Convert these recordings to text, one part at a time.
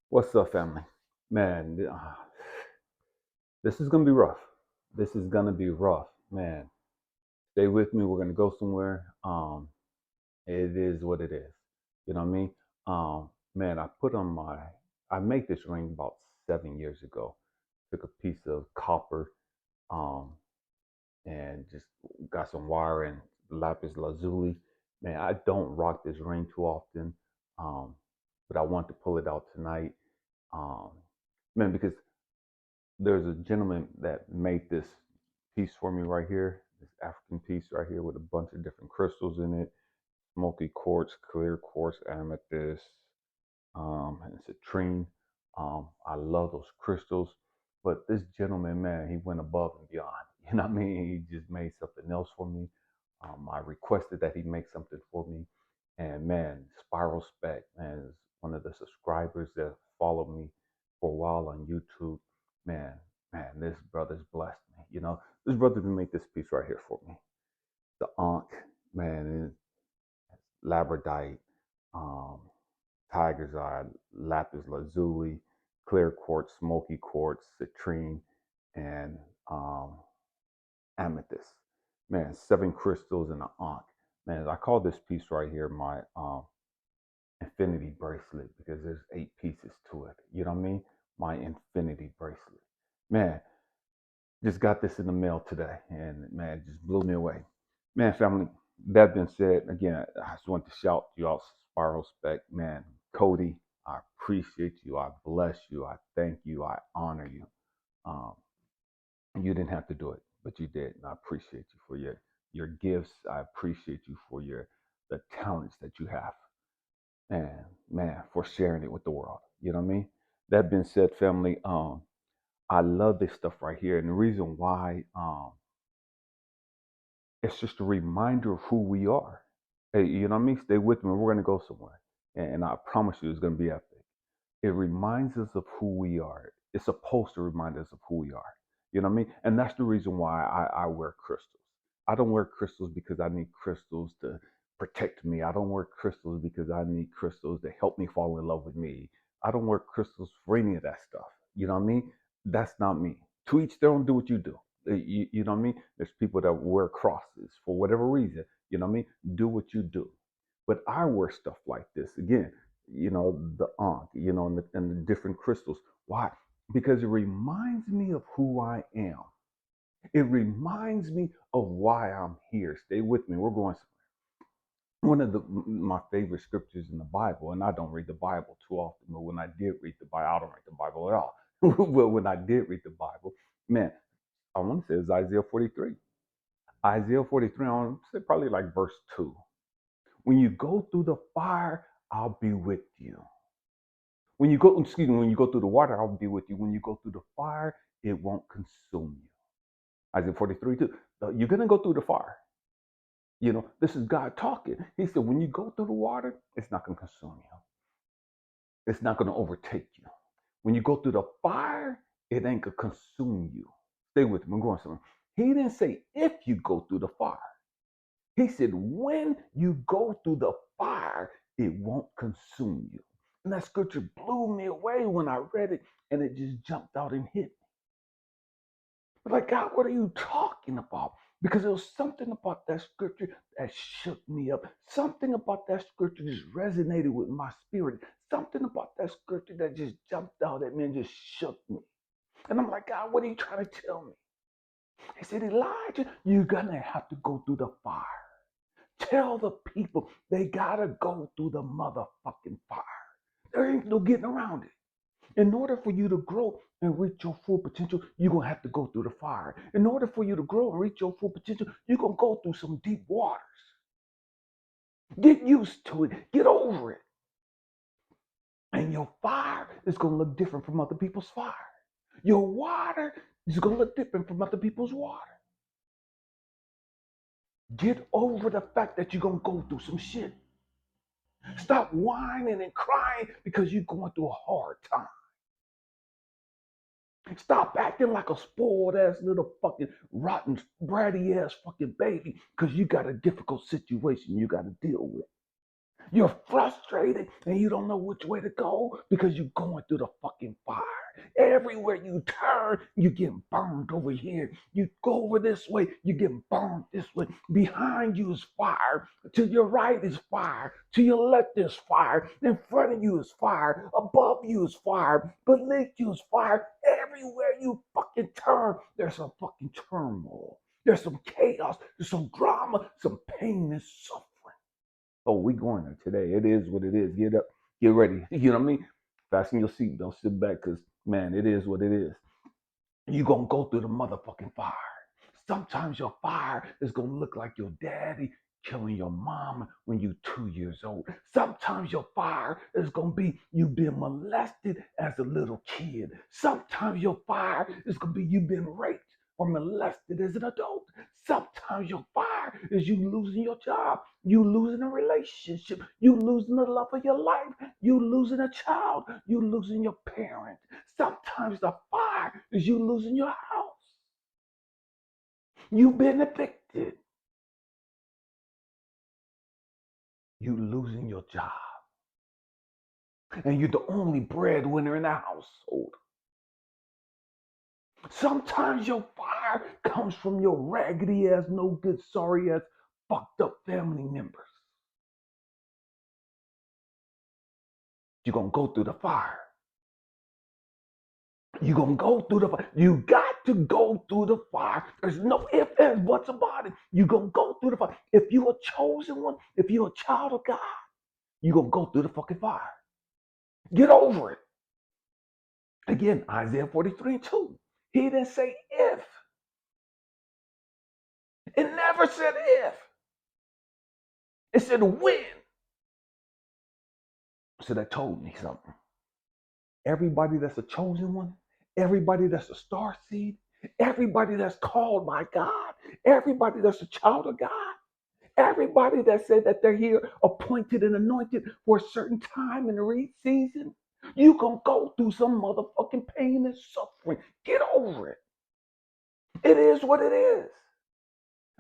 What's up, family? Man, this is gonna be rough. This is gonna be rough, man. Stay with me. We're gonna go somewhere. It is what it is. You know what I mean? Man, I made this ring about 7 years ago. Took a piece of copper, um, and just got some wire and lapis lazuli. Man, I don't rock this ring too often, um, but I want to pull it out tonight. Um, man, because there's a gentleman that made this piece for me right here, this African piece right here with a bunch of different crystals in it, smoky quartz, clear quartz, amethyst, and citrine. I love those crystals, but this gentleman, man, he went above and beyond. You know what I mean? He just made something else for me. I requested that he make something for me, and man, Spiral Spec, man, is one of the subscribers that follow me for a while on YouTube. Man, man, this brother's blessed me. This brother can make this piece right here for me. The Ankh, man, labradorite, um, tiger's eye, lapis lazuli, clear quartz, smoky quartz, citrine, and amethyst. Man, 7 crystals and an ankh. Man, I call this piece right here my infinity bracelet because there's 8 pieces to it. You know what I mean? My infinity bracelet. Man, just got this in the mail today, and man, it just blew me away. Man, family. That being said, again, I just want to shout you out, Spiral Spec, man, Cody. I appreciate you. I bless you. I thank you. I honor you. Um, you didn't have to do it, but you did, and I appreciate you for your gifts. I appreciate you for the talents that you have, and man, for sharing it with the world. You know what I mean? That being said, family, I love this stuff right here, and the reason why, it's just a reminder of who we are. Hey, you know what I mean? Stay with me. We're going to go somewhere. And I promise you it's going to be epic. It reminds us of who we are. It's supposed to remind us of who we are. You know what I mean? And that's the reason why I wear crystals. I don't wear crystals because I need crystals to protect me. I don't wear crystals because I need crystals to help me fall in love with me. I don't wear crystals for any of that stuff. You know what I mean? That's not me. To each their own, do what you do. You know what I mean? There's people that wear crosses for whatever reason. You know what I mean? Do what you do. But I wear stuff like this again, the ankh, and the different crystals. Why? Because it reminds me of who I am. It reminds me of why I'm here. Stay with me. We're going one of my favorite scriptures in the Bible, and I don't read the Bible too often, but when I did read the Bible, I don't read the Bible at all. But when I did read the Bible, man, I want to say it's Isaiah 43. Isaiah 43, I want to say probably like verse 2. When you go through the fire, I'll be with you. When you go through the water, I'll be with you. When you go through the fire, it won't consume you. Isaiah 43 too. You're gonna go through the fire. This is God talking. He said, when you go through the water, it's not gonna consume you. It's not gonna overtake you. When you go through the fire, it ain't gonna consume you. Stay with me. I'm going somewhere. He didn't say if you go through the fire. He said, when you go through the fire, it won't consume you. And that scripture blew me away when I read it, and it just jumped out and hit me. But like, God, what are you talking about? Because there was something about that scripture that shook me up. Something about that scripture just resonated with my spirit. Something about that scripture that just jumped out at me and just shook me. And I'm like, God, what are you trying to tell me? He said, Elijah, you're going to have to go through the fire. Tell the people they gotta go through the motherfucking fire. There ain't no getting around it. In order for you to grow and reach your full potential, you're gonna have to go through the fire. In order for you to grow and reach your full potential, you're gonna go through some deep waters. Get used to it, get over it. And your fire is gonna look different from other people's fire. Your water is gonna look different from other people's water. Get over the fact that you're gonna go through some shit. Stop whining and crying because you're going through a hard time. Stop acting like a spoiled ass little fucking rotten, bratty ass fucking baby because you got a difficult situation you got to deal with. You're frustrated and you don't know which way to go because you're going through the fucking fire. Everywhere you turn, you get burned over here. You go over this way, you get burned this way. Behind you is fire. To your right is fire. To your left is fire. In front of you is fire. Above you is fire. Beneath you is fire. Everywhere you fucking turn, there's some fucking turmoil. There's some chaos. There's some drama, some pain and suffering. Oh, we going there today. It is what it is. Get up, get ready. You know what I mean? Fasten your seatbelt, sit back, because, man, it is what it is. You're going to go through the motherfucking fire. Sometimes your fire is going to look like your daddy killing your mom when you're 2 years old. Sometimes your fire is going to be you being molested as a little kid. Sometimes your fire is going to be you being raped or molested as an adult. Sometimes your fire is you losing your job, you losing a relationship, you losing the love of your life, you losing a child, you losing your parent. Sometimes the fire is you losing your house. You've been evicted. You losing your job. And you're the only breadwinner in the household. Sometimes your fire comes from your raggedy ass, no good, sorry ass, fucked up family members. You're going to go through the fire. You're going to go through the fire. You got to go through the fire. There's no ifs, ands, buts about it. You're going to go through the fire. If you're a chosen one, if you're a child of God, you're going to go through the fucking fire. Get over it. Again, Isaiah 43:2. He didn't say if. It never said if. It said when. So that told me something. Everybody that's a chosen one, everybody that's a star seed, everybody that's called by God, everybody that's a child of God, everybody that said that they're here appointed and anointed for a certain time in the season, you can go through some motherfucking pain and suffering. Get over it. It is what it is.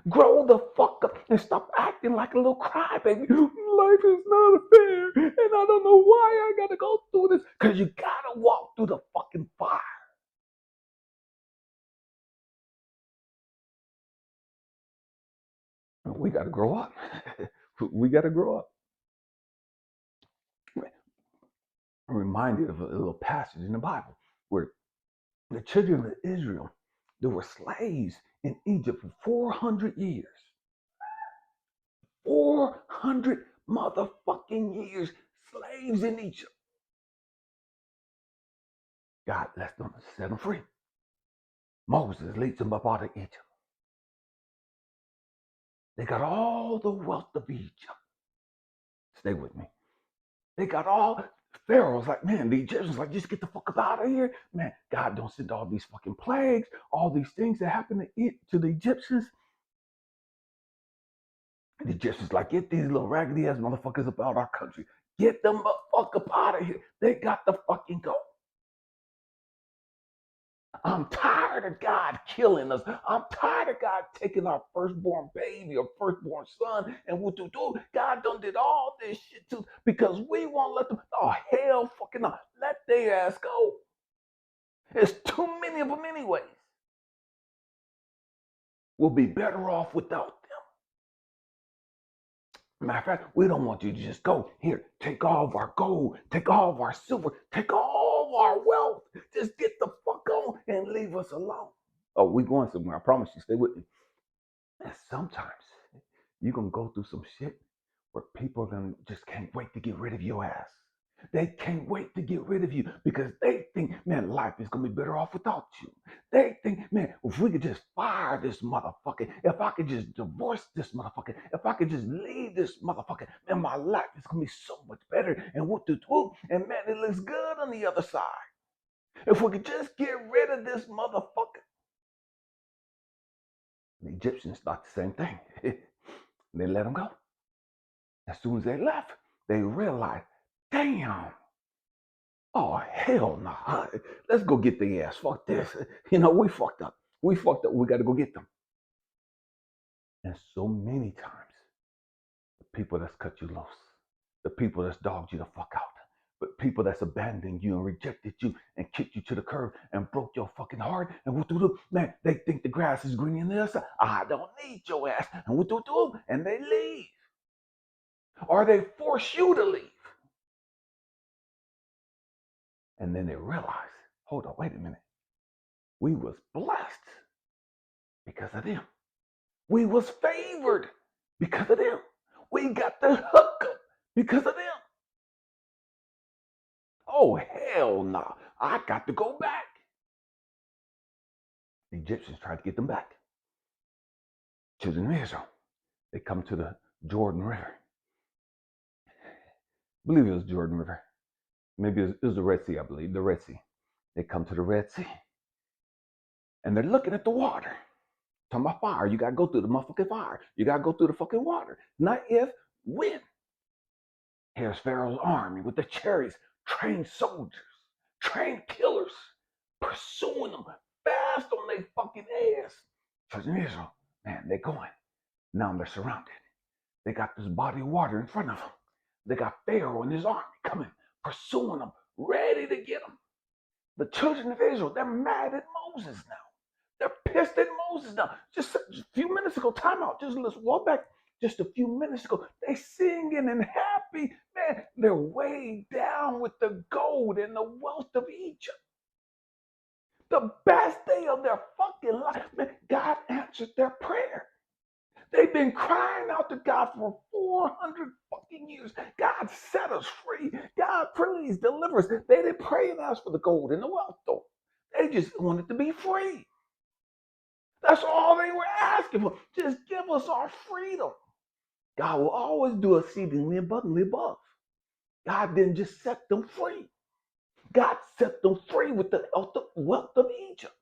Grow the fuck up and stop acting like a little crybaby. Life is not fair, and I don't know why I gotta go through this. Because you gotta walk through the fucking fire. We gotta grow up. We gotta grow up. I'm reminded of a little passage in the Bible where the children of Israel, they were slaves in Egypt for 400 years. 400 motherfucking years, slaves in Egypt. God left them, set them free. Moses leads them up out of Egypt. They got all the wealth of Egypt. Stay with me. They got all. Pharaoh's like, man, the Egyptians like, just get the fuck up out of here. Man, God don't send all these fucking plagues, all these things that happen to the Egyptians. And the Egyptians like, get these little raggedy ass motherfuckers up out of our country. Get them the fuck up out of here. They got to fucking go. I'm tired of God killing us. I'm tired of God taking our firstborn baby or firstborn son and what to do. God done did all this shit too because we won't let them. Oh, hell fucking no. Let their ass go. There's too many of them anyways. We'll be better off without them. Matter of fact, we don't want you to just go. Here, take all of our gold, take all of our silver, take all of our wealth. Just get the fuck on and leave us alone. Oh, we going somewhere. I promise you. Stay with me. And sometimes you're going to go through some shit where people are gonna just can't wait to get rid of your ass. They can't wait to get rid of you because they think, man, life is going to be better off without you. They think, man, if we could just fire this motherfucker, if I could just divorce this motherfucker, if I could just leave this motherfucker, man, my life is going to be so much better. And whoop de whoop, and man, it looks good on the other side. If we could just get rid of this motherfucker. The Egyptians thought the same thing. They let him go. As soon as they left, they realized, damn, oh, hell no. Nah. Let's go get the ass. Fuck this. You know, we fucked up. We fucked up. We got to go get them. And so many times, the people that's cut you loose, The people that's dogged you the fuck out. But people that's abandoned you and rejected you and kicked you to the curb and broke your fucking heart and what do do? Man, they think the grass is green on the other side. I don't need your ass. And what do? And they leave. Or they force you to leave. And then they realize, hold on, wait a minute. We was blessed because of them. We was favored because of them. We got the hookup because of them. Oh, hell no. Nah. I got to go back. The Egyptians tried to get them back. Children of Israel, they come to the Jordan River. I believe it was Jordan River. Maybe it was the Red Sea, I believe, the Red Sea. They come to the Red Sea. And they're looking at the water. Talking about fire. You got to go through the motherfucking fire. You got to go through the fucking water. Not if, when. Here's Pharaoh's army with the chariots, trained soldiers, trained killers, pursuing them fast on their fucking ass. Children of Israel, man, they're going. Now they're surrounded. They got this body of water in front of them. They got Pharaoh and his army coming, pursuing them, ready to get them. The children of Israel, they're mad at Moses now. They're pissed at Moses now. Just a few minutes ago, time out. Just let's walk back. Just a few minutes ago, they singing and happy. Man, they're way down with the gold and the wealth of Egypt. The best day of their fucking life. Man, God answered their prayer. They've been crying out to God for 400 fucking years. God set us free. God, please deliver us. They didn't pray and ask for the gold and the wealth, though. They just wanted to be free. That's all they were asking for. Just give us our freedom. God will always do exceedingly abundantly above. God didn't just set them free. God set them free with the wealth of Egypt.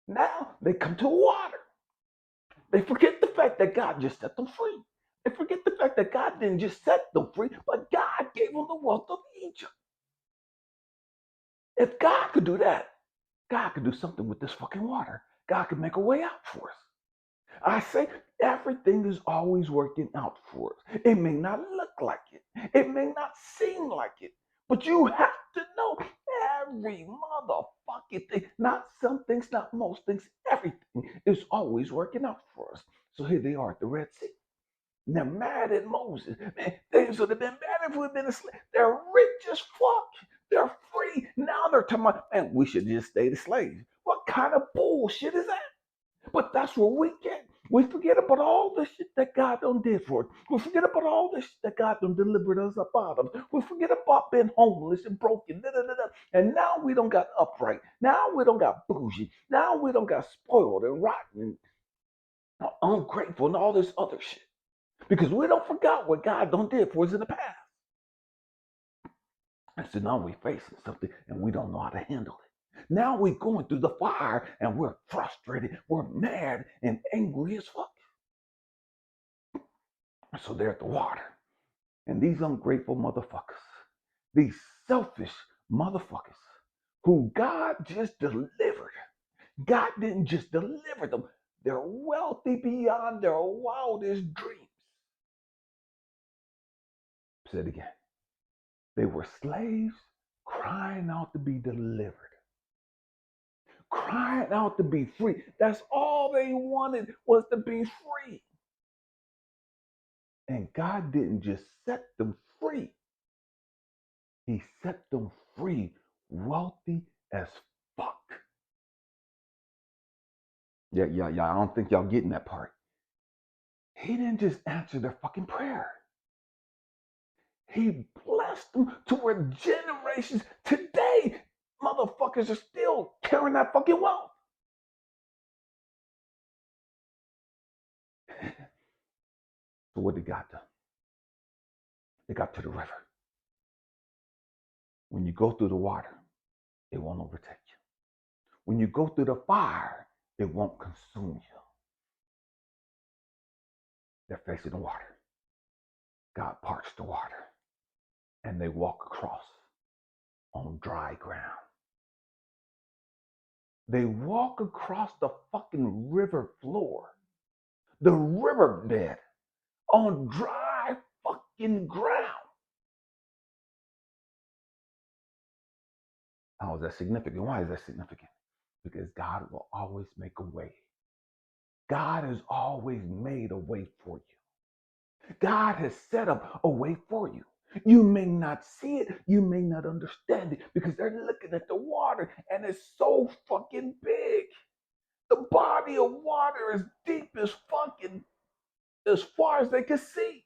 Now they come to water. They forget the fact that God just set them free. They forget the fact that God didn't just set them free, but God gave them the wealth of Egypt. If God could do that, God could do something with this fucking water. God could make a way out for us. I say everything is always working out for us. It may not look like it. It may not seem like it. But you have to know every motherfucking thing, not some things, not most things, everything is always working out for us. So here they are at the Red Sea. And they're mad at Moses. Man, they should have been mad if we'd been asleep. They're rich as fuck. They're free. Now they're talking about, man, we should just stay the slaves. What kind of bullshit is that? But that's what we get. We forget about all the shit that God done did for us. We forget about all the shit that God done delivered us up out of. We forget about being homeless and broken. And now we don't got upright. Now we don't got bougie. Now we don't got spoiled and rotten and ungrateful and all this other shit. Because we don't forget what God done did for us in the past. And so now we're facing something and we don't know how to handle it. Now we're going through the fire and we're frustrated, we're mad and angry as fuck. So they're at the water. And these ungrateful motherfuckers, these selfish motherfuckers who God just delivered. God didn't just deliver them. They're wealthy beyond their wildest dreams. Say it again. They were slaves crying out to be delivered. Crying out to be free. That's all they wanted was to be free. And God didn't just set them free. He set them free, wealthy as fuck. Yeah. I don't think y'all getting that part. He didn't just answer their fucking prayer. He blessed them to where generations today, motherfuckers are still carrying that fucking wealth. So what they got done? They got to the river. When you go through the water, it won't overtake you. When you go through the fire, it won't consume you. They're facing the water. God parts the water. And they walk across on dry ground. They walk across the fucking river floor, the riverbed, on dry fucking ground. How is that significant? Why is that significant? Because God will always make a way. God has always made a way for you. God has set up a way for you. You may not see it, you may not understand it because they're looking at the water and it's so fucking big. The body of water is deep as fucking as far as they can see.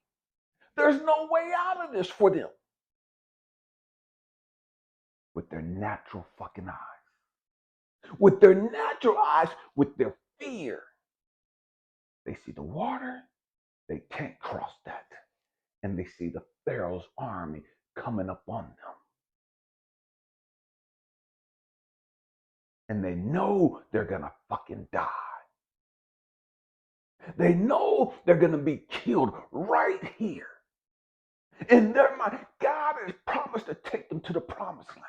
There's no way out of this for them with their natural fucking eyes. With their natural eyes, with their fear. They see the water, they can't cross that. And they see the Pharaoh's army coming up on them. And they know they're gonna fucking die. They know they're gonna be killed right here. In their mind, God has promised to take them to the promised land.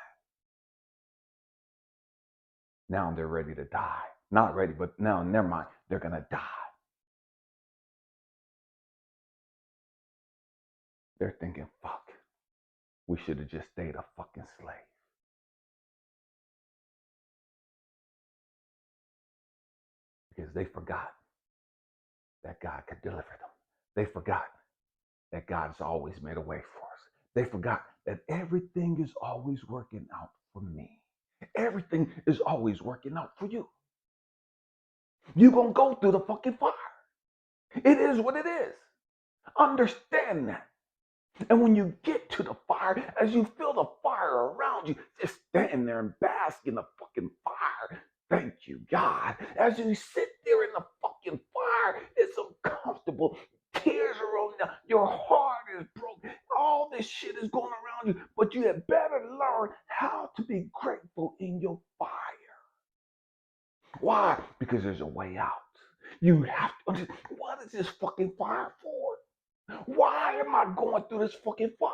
Now they're ready to die. Not ready, but now in their mind, they're gonna die. They're thinking, fuck, we should have just stayed a fucking slave. Because they forgot that God could deliver them. They forgot that God's always made a way for us. They forgot that everything is always working out for me. Everything is always working out for you. You're going to go through the fucking fire. It is what it is. Understand that. And when you get to the fire, as you feel the fire around you, just stand there and bask in the fucking fire. Thank you, God. As you sit there in the fucking fire, it's uncomfortable. Tears are rolling down. Your heart is broken. All this shit is going around you, but you had better learn how to be grateful in your fire. Why? Because there's a way out. You have to understand, what is this fucking fire for? Why am I going through this fucking fire?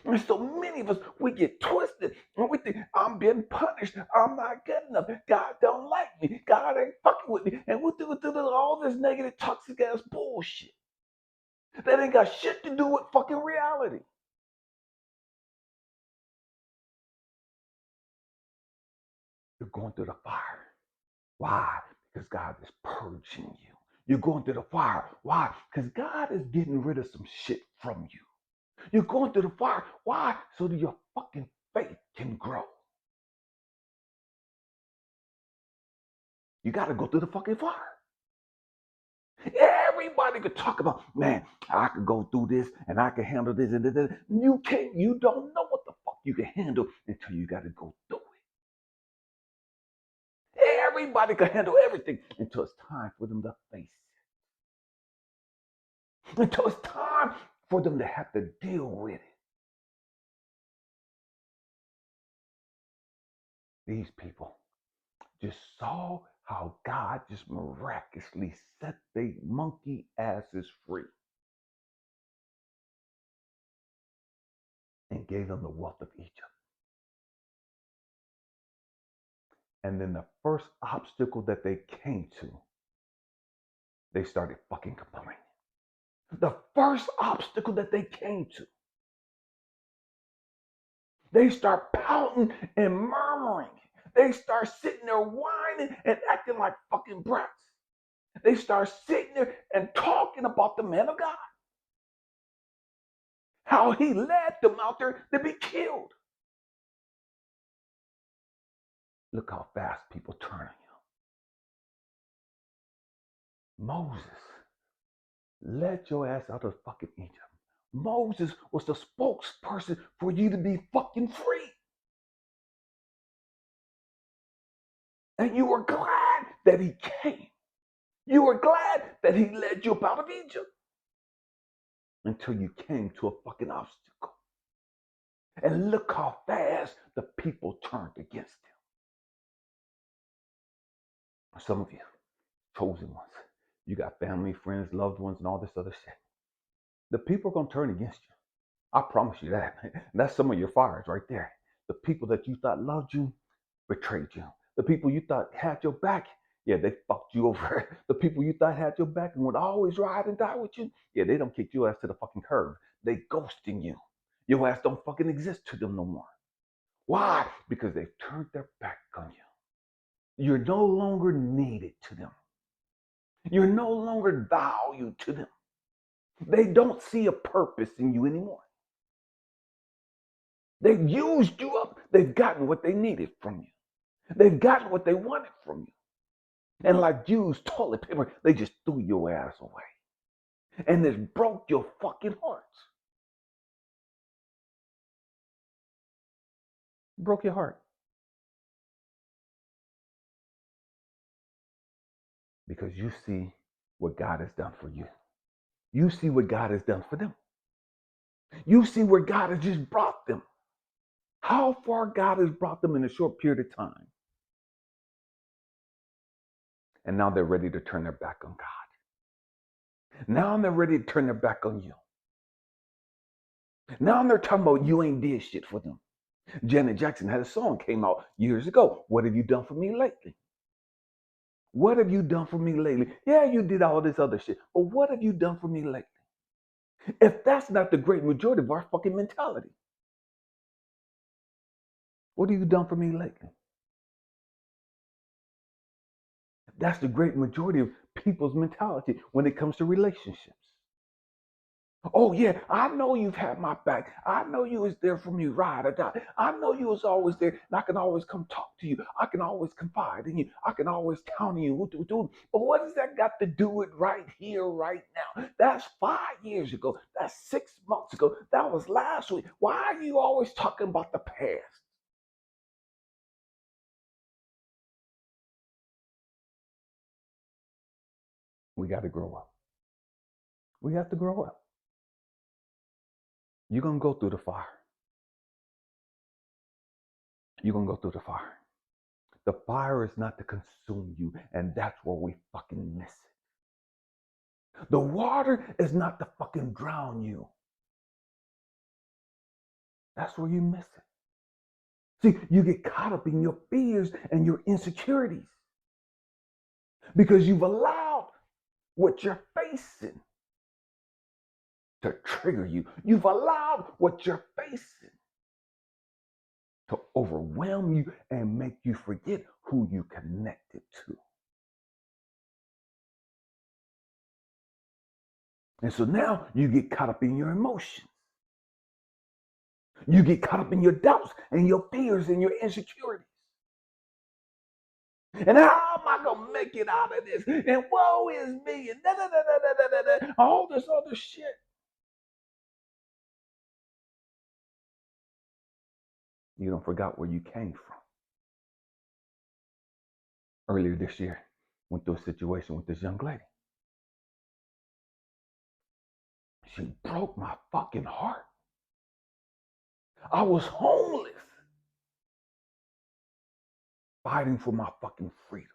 And so many of us, we get twisted and we think, I'm being punished. I'm not good enough. God don't like me. God ain't fucking with me. And we do all this negative, toxic ass bullshit that ain't got shit to do with fucking reality. You're going through the fire. Why? Because God is purging you. You're going through the fire. Why? Because God is getting rid of some shit from you. You're going through the fire. Why? So that your fucking faith can grow. You got to go through the fucking fire. Everybody could talk about, man, I could go through this and I can handle this and this. You can't, you don't know what the fuck you can handle until you got to go through it. Everybody can handle everything until it's time for them to face it. Until it's time for them to have to deal with it. These people just saw how God just miraculously set their monkey asses free and gave them the wealth of Egypt. And then the first obstacle that they came to, they started fucking complaining. The first obstacle that they came to, they start pouting and murmuring. They start sitting there whining and acting like fucking brats. They start sitting there and talking about the man of God. How he led them out there to be killed. Look how fast people turn on you. Moses led your ass out of fucking Egypt. Moses was the spokesperson for you to be fucking free. And you were glad that he came. You were glad that he led you up out of Egypt until you came to a fucking obstacle. And look how fast the people turned against him. Some of you, chosen ones, you got family, friends, loved ones, and all this other shit. The people are going to turn against you. I promise you that. That's some of your fires right there. The people that you thought loved you betrayed you. The people you thought had your back, yeah, they fucked you over. The people you thought had your back and would always ride and die with you, yeah, they don't kick your ass to the fucking curb. They ghosting you. Your ass don't fucking exist to them no more. Why? Because they've turned their back on you. You're no longer needed to them. You're no longer valued to them. They don't see a purpose in you anymore. They've used you up. They've gotten what they needed from you. They've gotten what they wanted from you. And like used toilet paper, they just threw your ass away. And this broke your fucking hearts. Broke your heart. Because you see what God has done for you. You see what God has done for them. You see where God has just brought them. How far God has brought them in a short period of time. And now they're ready to turn their back on God. Now they're ready to turn their back on you. Now they're talking about you ain't did shit for them. Janet Jackson had a song came out years ago. What have you done for me lately? What have you done for me lately? Yeah, you did all this other shit, but what have you done for me lately? If that's not the great majority of our fucking mentality, what have you done for me lately? That's the great majority of people's mentality when it comes to relationships. Oh yeah, I know you've had my back. I know you was there for me, ride or die. I know you was always there, and I can always come talk to you. I can always confide in you. I can always count on you. But what does that got to do with right here, right now? That's 5 years ago. That's 6 months ago. That was last week. Why are you always talking about the past? We got to grow up. We have to grow up. You're gonna go through the fire. You're gonna go through the fire. The fire is not to consume you, and that's where we fucking miss it. The water is not to fucking drown you. That's where you miss it. See, you get caught up in your fears and your insecurities because you've allowed what you're facing to trigger you. You've allowed what you're facing to overwhelm you and make you forget who you connected to. And so now you get caught up in your emotions. You get caught up in your doubts and your fears and your insecurities. And how am I gonna make it out of this? And woe is me, and all this other shit. You don't forgot where you came from. Earlier this year, went through a situation with this young lady. She broke my fucking heart. I was homeless, fighting for my fucking freedom.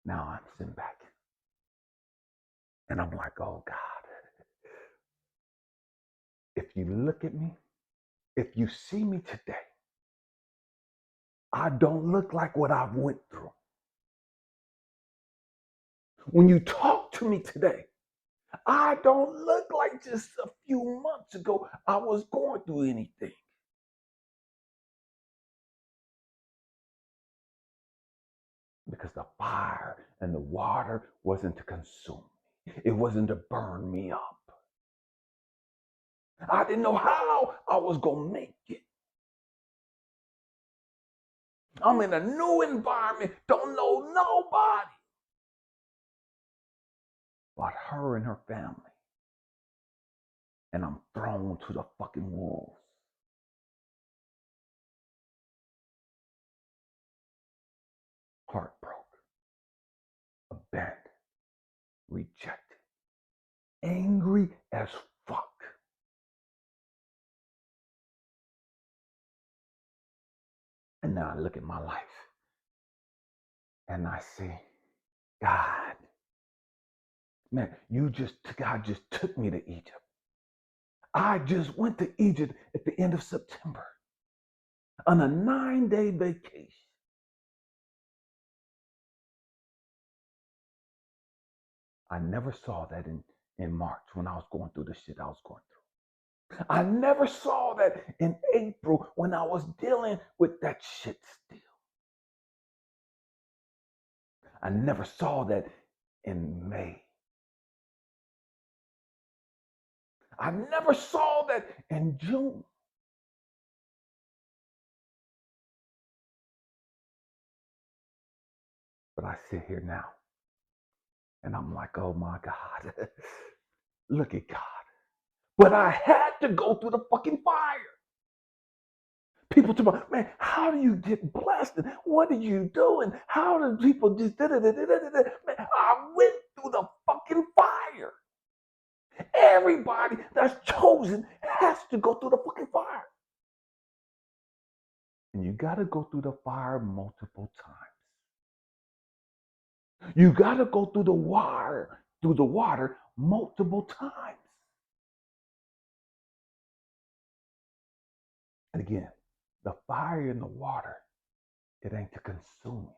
Now I'm sitting back, and I'm like, oh God, if you look at me, if you see me today, I don't look like what I've went through. When you talk to me today, I don't look like just a few months ago I was going through anything. Because the fire and the water wasn't to consume me. It wasn't to burn me up. I didn't know how I was going to make it. I'm in a new environment, don't know nobody but her and her family. And I'm thrown to the fucking wolves. Heartbroken, abandoned, rejected, angry as fuck. And now I look at my life and I see, God, man, God just took me to Egypt. I just went to Egypt at the end of September on a 9-day vacation. I never saw that in in March when I was going through the shit I was going through. I never saw that in April when I was dealing with that shit still. I never saw that in May. I never saw that in June. But I sit here now and I'm like, oh my God, look at God. But I had to go through the fucking fire. People talk about, man, how do you get blessed? And what are you doing? How do people just da da da da da da? Man, I went through the fucking fire. Everybody that's chosen has to go through the fucking fire. And you got to go through the fire multiple times. You got to go through the water multiple times. And again, the fire in the water, it ain't to consume you.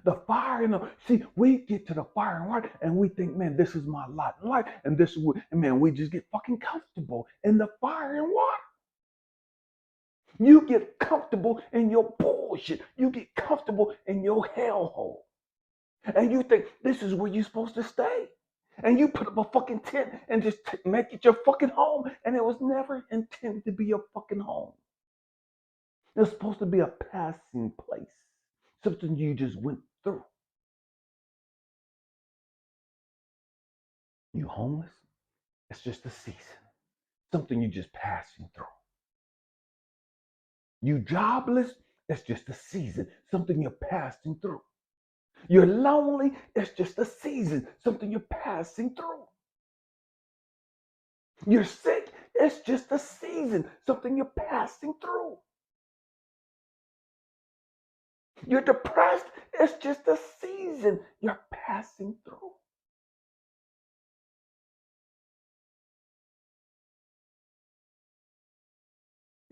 The fire in the see, we get to the fire and water and we think, man, this is my lot in life, and this is what, and man, we just get fucking comfortable in the fire and water. You get comfortable in your bullshit. You get comfortable in your hellhole. And you think this is where you're supposed to stay. And you put up a fucking tent and just make it your fucking home. And it was never intended to be your fucking home. It was supposed to be a passing place. Something you just went through. You homeless? It's just a season. Something you just passing through. You jobless? It's just a season. Something you're passing through. You're lonely? It's just a season. Something you're passing through. You're sick? It's just a season. Something you're passing through. You're depressed? It's just a season you're passing through.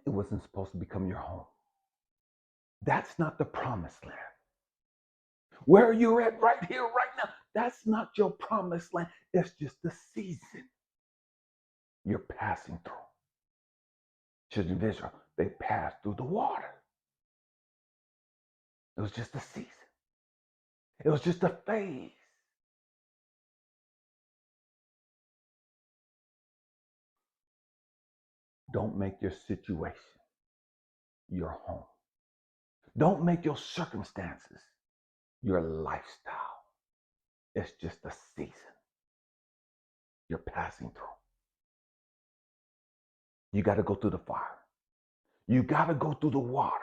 It wasn't supposed to become your home. That's not the promised land. Where you're at right here, right now, that's not your promised land. It's just a season you're passing through. Children of Israel, they passed through the water. It was just a season. It was just a phase. Don't make your situation your home. Don't make your circumstances your lifestyle. It's just a season you're passing through. You got to go through the fire. You got to go through the water.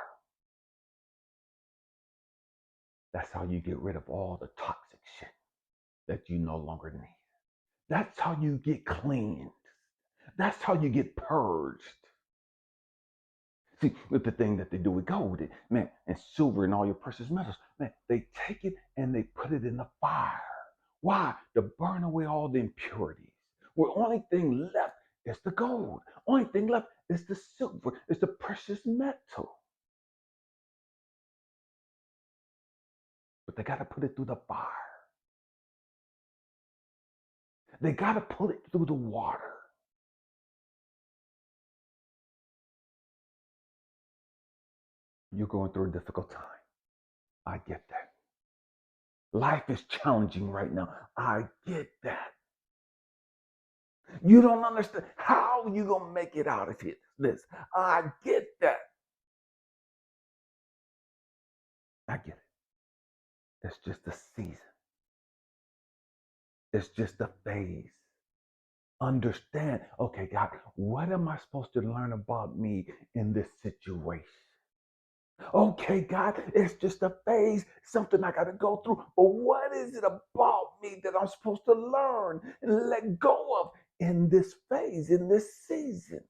That's how you get rid of all the toxic shit that you no longer need. That's how you get cleansed. That's how you get purged. See, with the thing that they do with gold, man, and silver and all your precious metals, man, they take it and they put it in the fire. Why? To burn away all the impurities. Where only thing left is the gold. Only thing left is the silver, is the precious metal. But they got to put it through the fire. They got to put it through the water. You're going through a difficult time. I get that. Life is challenging right now. I get that. You don't understand how you gonna make it out of this. I get that. I get it. It's just a season. It's just a phase. Understand, okay, God, what am I supposed to learn about me in this situation? Okay, God, it's just a phase, something I got to go through. But what is it about me that I'm supposed to learn and let go of in this phase, in this season?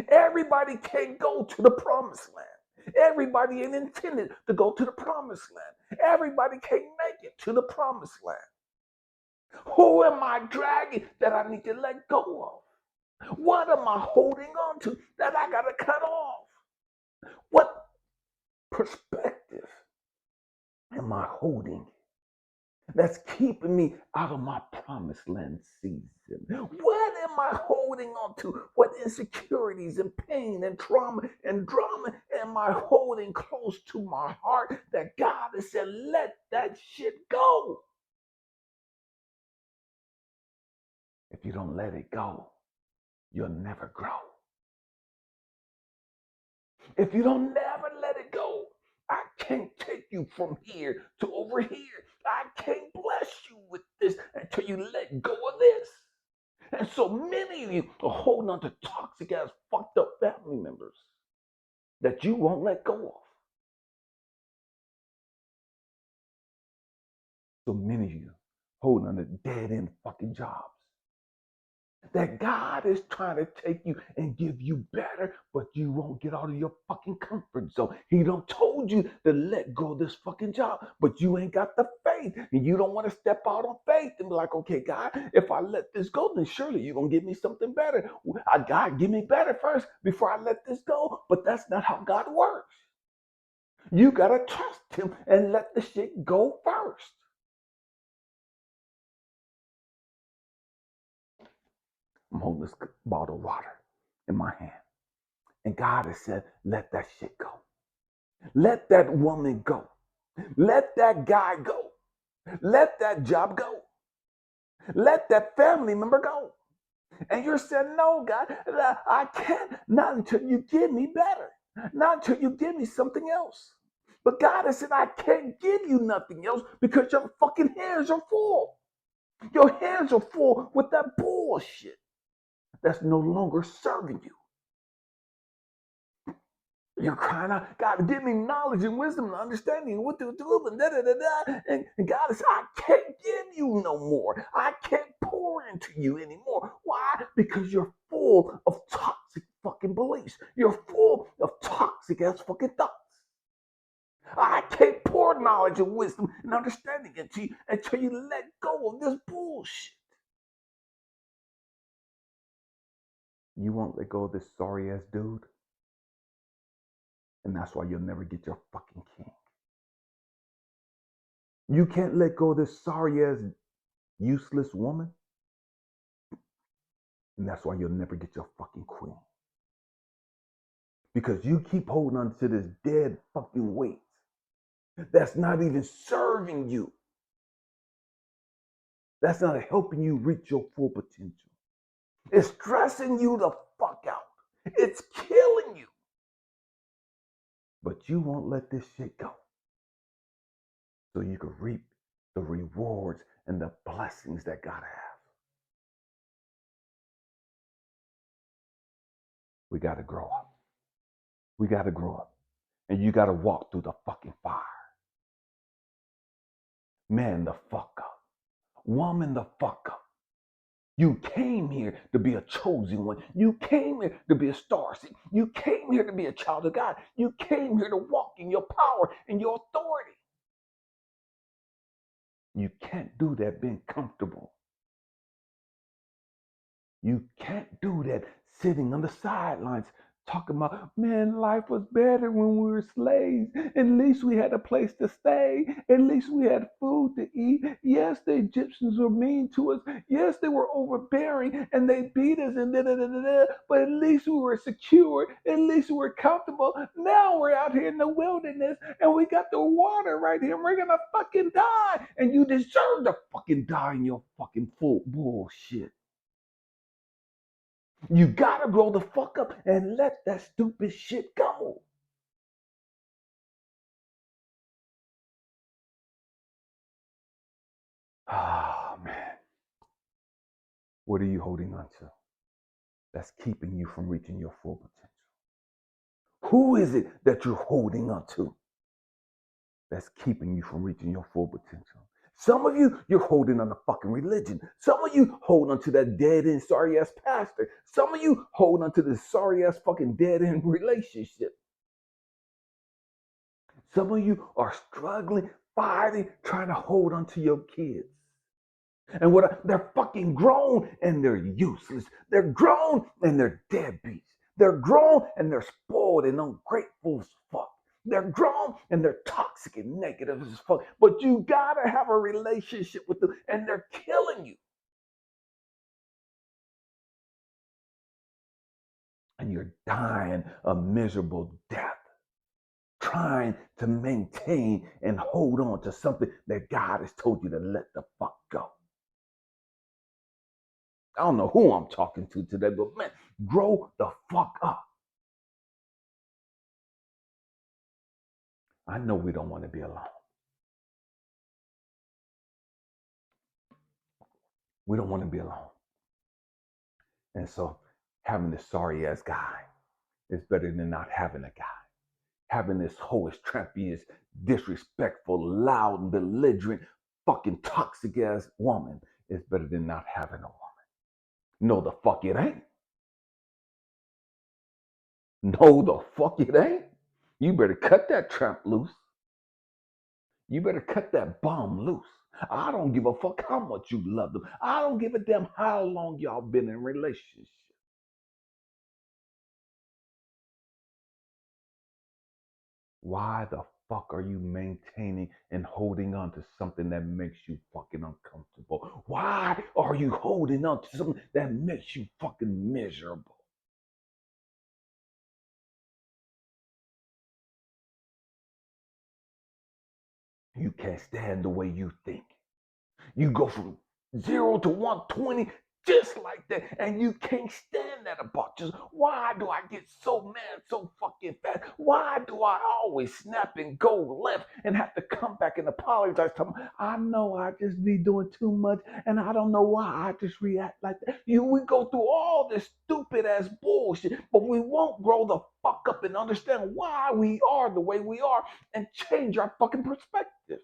Everybody can't go to the promised land. Everybody ain't intended to go to the promised land. Everybody can't make it to the promised land. Who am I dragging that I need to let go of? What am I holding on to that I got to cut off? What perspective am I holding? that's keeping me out of my promised land season? What am I holding on to? What insecurities and pain and trauma and drama am I holding close to my heart that God has said, let that shit go? If you don't let it go, you'll never grow. If you don't never let it go, I can't take you from here to over here. I can't bless you with this until you let go of this. And so many of you are holding on to toxic ass, fucked up family members that you won't let go of. So many of you holding on to dead end fucking jobs that God is trying to take you and give you better, but you won't get out of your fucking comfort zone. He done told you to let go of this fucking job, but you ain't got the faith, and you don't want to step out on faith and be like, okay, God, if I let this go, then surely you're gonna give me something better. God, give me better first before I let this go. But that's not how God works. You gotta trust Him and let the shit go first. I'm holding this bottle of water in my hand. And God has said, let that shit go. Let that woman go. Let that guy go. Let that job go. Let that family member go. And you're saying, no, God, I can't. Not until you give me better. Not until you give me something else. But God has said, I can't give you nothing else because your fucking hands are full. Your hands are full with that bullshit that's no longer serving you. You're crying out, God, give me knowledge and wisdom and understanding and what to do. And, and God is, I can't give you no more. I can't pour into you anymore. Why? Because you're full of toxic fucking beliefs. You're full of toxic ass fucking thoughts. I can't pour knowledge and wisdom and understanding into you until you let go of this bullshit. You won't let go of this sorry ass dude. And that's why you'll never get your fucking king. You can't let go of this sorry ass useless woman. And that's why you'll never get your fucking queen. Because you keep holding on to this dead fucking weight that's not even serving you. That's not helping you reach your full potential. It's stressing you the fuck out. It's killing you. But you won't let this shit go. So you can reap the rewards and the blessings that God has. We got to grow up. We got to grow up. And you got to walk through the fucking fire. Man, the fuck up. Woman, the fuck up. You came here to be a chosen one. You came here to be a star seed. You came here to be a child of God. You came here to walk in your power and your authority. You can't do that being comfortable. You can't do that sitting on the sidelines talking about, man, life was better when we were slaves. At least we had a place to stay. At least we had food to eat. Yes, the Egyptians were mean to us. Yes, they were overbearing and they beat us and but at least we were secure. At least we were comfortable. Now we're out here in the wilderness and we got the water right here and we're gonna fucking die. And you deserve to fucking die in your fucking full bullshit. You gotta grow the fuck up and let that stupid shit go. Ah, man. What are you holding on to that's keeping you from reaching your full potential? Who is it that you're holding on to that's keeping you from reaching your full potential? Some of you, you're holding on to fucking religion. Some of you hold on to that dead end sorry ass pastor. Some of you hold on to this sorry ass fucking dead end relationship. Some of you are struggling, fighting, trying to hold on to your kids. And they're fucking grown and they're useless. They're grown and they're deadbeats. They're grown and they're spoiled and ungrateful as fuck. They're grown and they're toxic and negative as fuck. But you gotta have a relationship with them, and they're killing you. And you're dying a miserable death, trying to maintain and hold on to something that God has told you to let the fuck go. I don't know who I'm talking to today, but man, grow the fuck up. I know we don't want to be alone. We don't want to be alone. And so having this sorry ass guy is better than not having a guy. Having this hoish, trampy, disrespectful, loud, and belligerent, fucking toxic ass woman is better than not having a woman. No, the fuck it ain't. No, the fuck it ain't. You better cut that tramp loose. You better cut that bum loose. I don't give a fuck how much you love them. I don't give a damn how long y'all been in relationship. Why the fuck are you maintaining and holding on to something that makes you fucking uncomfortable? Why are you holding on to something that makes you fucking miserable? You can't stand the way you think. You go from 0 to 120 just like that, and you can't stand that about just why do I get so mad so fucking fast? Why do I always snap and go left and have to come back and apologize to them? I know I just be doing too much, and I don't know why I just react like that. We go through all this stupid ass bullshit, but we won't grow the fuck up and understand why we are the way we are and change our fucking perspective.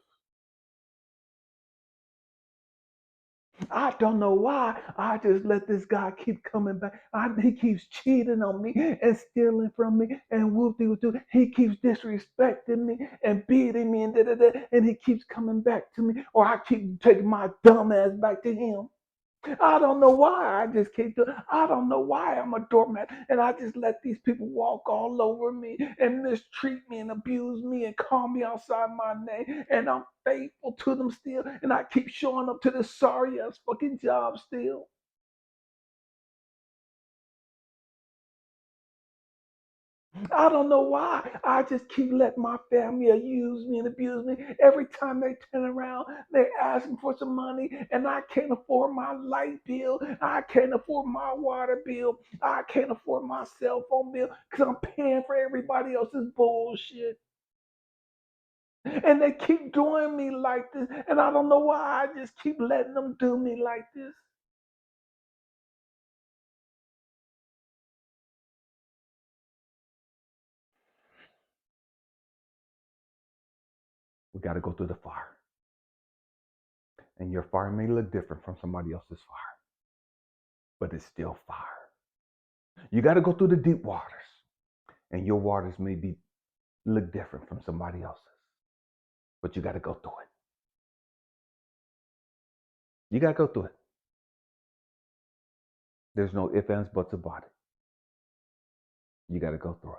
I don't know why. I just let this guy keep coming back. He keeps cheating on me and stealing from me and whoop de whoop. He keeps disrespecting me and beating me and da da da. And he keeps coming back to me, or I keep taking my dumb ass back to him. I don't know why. I just keep doing. I don't know why I'm a doormat, and I just let these people walk all over me and mistreat me and abuse me and call me outside my name, and I'm faithful to them still, and I keep showing up to this sorry ass fucking job still. I don't know why. I just keep letting my family use me and abuse me. Every time they turn around, they asking for some money, and I can't afford my light bill. I can't afford my water bill. I can't afford my cell phone bill because I'm paying for everybody else's bullshit. And they keep doing me like this, and I don't know why. I just keep letting them do me like this. We got to go through the fire. And your fire may look different from somebody else's fire, but it's still fire. You got to go through the deep waters, and your waters may be look different from somebody else's, but you got to go through it. You got to go through it. There's no ifs, ands, buts about it. You got to go through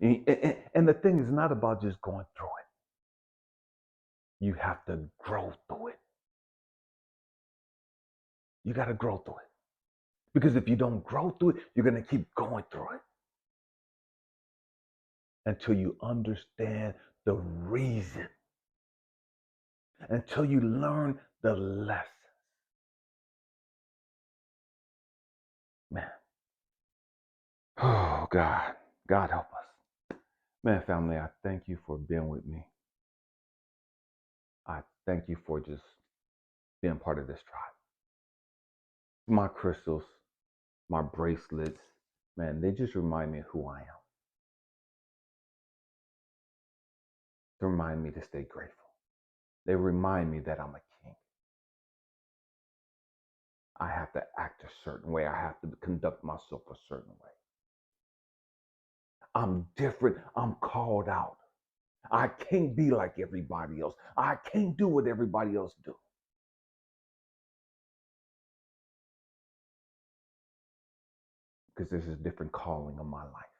it. And the thing is not about just going through it. You have to grow through it. You got to grow through it. Because if you don't grow through it, you're going to keep going through it until you understand the reason, until you learn the lesson. Man, oh God, God help us. Man, family, I thank you for being with me. I thank you for just being part of this tribe. My crystals, my bracelets, man, they just remind me of who I am. They remind me to stay grateful. They remind me that I'm a king. I have to act a certain way. I have to conduct myself a certain way. I'm different. I'm called out. I can't be like everybody else. I can't do what everybody else do because there's a different calling on my life.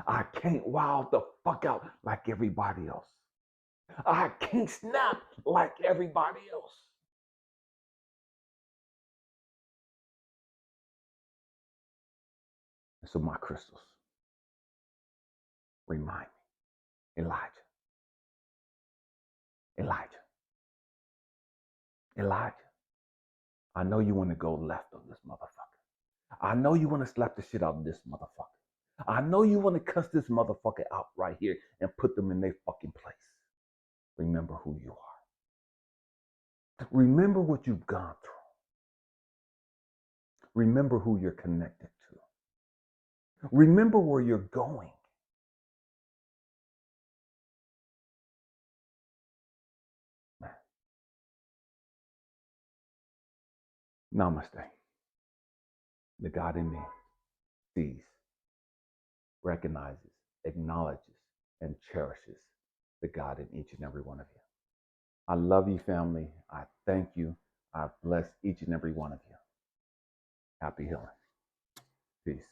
I can't wild the fuck out like everybody else. I can't snap like everybody else. So my crystals, remind me, Elijah, Elijah, I know you want to go left on this motherfucker. I know you want to slap the shit out of this motherfucker. I know you want to cuss this motherfucker out right here and put them in their fucking place. Remember who you are. Remember what you've gone through. Remember who you're connected to. Remember where you're going. Man. Namaste. The God in me sees, recognizes, acknowledges, and cherishes the God in each and every one of you. I love you, family. I thank you. I bless each and every one of you. Happy healing. Peace.